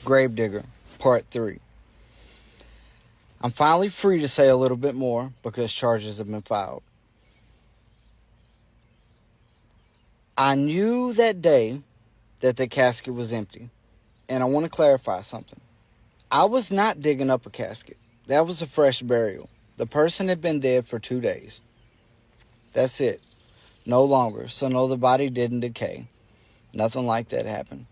Gravedigger, Part 3. I'm finally free to say a little bit more because charges have been filed. I knew that day that the casket was empty, and I want to clarify something. I was not digging up a casket. That was a fresh burial. The person had been dead for 2 days. That's it. No longer. So no, the body didn't decay. Nothing like that happened.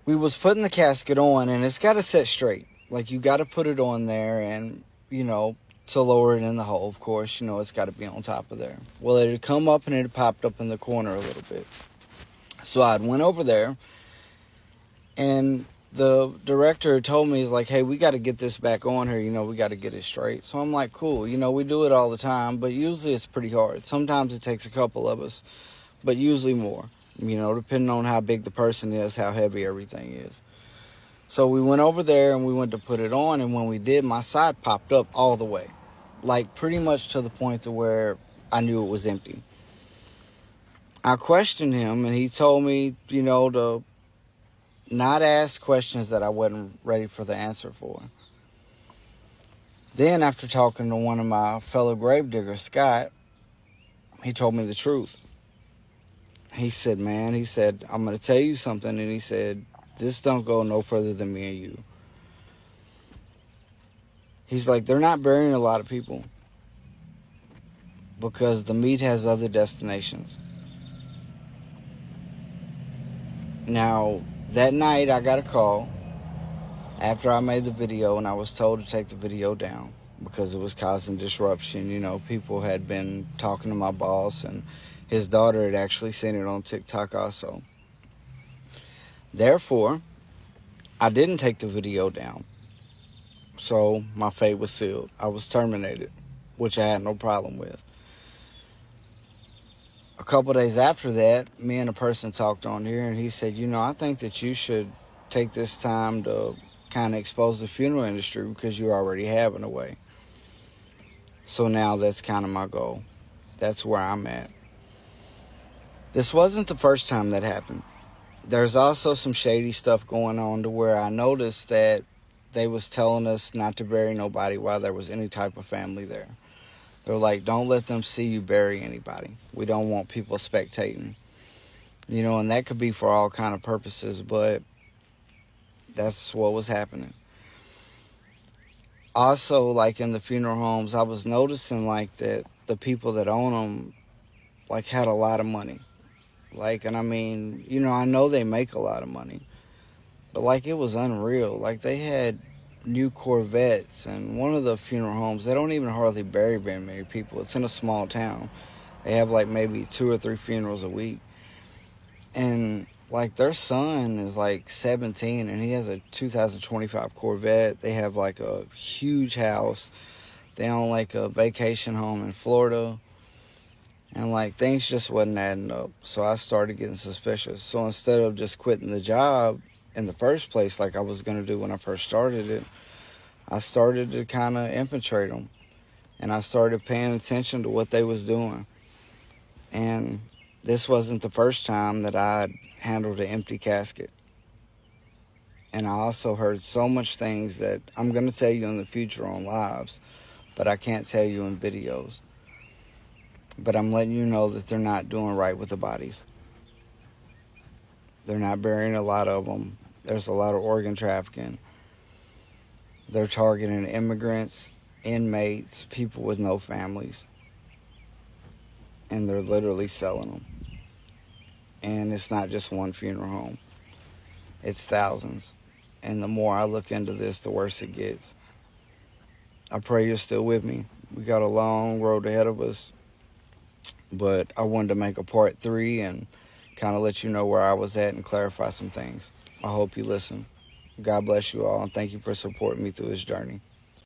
We was putting the casket on, and it's got to set straight. Like, you got to put it on there, and, to lower it in the hole, of course, it's got to be on top of there. Well, it had come up, and it had popped up in the corner a little bit. So I went over there, and the director told me, he's like, hey, we got to get this back on here, we got to get it straight. So I'm like, cool, we do it all the time, but usually it's pretty hard. Sometimes it takes a couple of us, but usually more, depending on how big the person is, how heavy everything is. So we went over there and we went to put it on, and when we did, my side popped up all the way, like pretty much to the point to where I knew it was empty. I questioned him, and he told me, to not ask questions that I wasn't ready for the answer for. Then, after talking to one of my fellow gravediggers, Scott, he told me the truth. He said, I'm going to tell you something, and he said, this don't go no further than me and you. He's like, they're not burying a lot of people because the meat has other destinations. Now, that night I got a call after I made the video, and I was told to take the video down because it was causing disruption. People had been talking to my boss, and his daughter had actually seen it on TikTok also. Therefore, I didn't take the video down. So my fate was sealed. I was terminated, which I had no problem with. A couple days after that, me and a person talked on here, and he said, I think that you should take this time to kind of expose the funeral industry because you already have in a way. So now that's kind of my goal. That's where I'm at. This wasn't the first time that happened. There's also some shady stuff going on to where I noticed that they was telling us not to bury nobody while there was any type of family there. They're like, don't let them see you bury anybody. We don't want people spectating. And that could be for all kind of purposes, but that's what was happening. Also, like in the funeral homes, I was noticing like that the people that own them like had a lot of money. And I mean, I know they make a lot of money, but like it was unreal. Like they had new Corvettes, and one of the funeral homes, they don't even hardly bury very many people. It's in a small town. They have like maybe 2 or 3 funerals a week. And like their son is like 17, and he has a 2025 Corvette. They have like a huge house. They own like a vacation home in Florida. And like things just wasn't adding up. So I started getting suspicious. So instead of just quitting the job in the first place like I was going to do when I first started it, I started to kind of infiltrate them. And I started paying attention to what they was doing. And this wasn't the first time that I handled an empty casket. And I also heard so much things that I'm going to tell you in the future on lives, but I can't tell you in videos. But I'm letting you know that they're not doing right with the bodies. They're not burying a lot of them. There's a lot of organ trafficking. They're targeting immigrants, inmates, people with no families. And they're literally selling them. And it's not just one funeral home. It's thousands. And the more I look into this, the worse it gets. I pray you're still with me. We got a long road ahead of us. But I wanted to make a part 3 and kind of let you know where I was at and clarify some things. I hope you listen. God bless you all, and thank you for supporting me through this journey.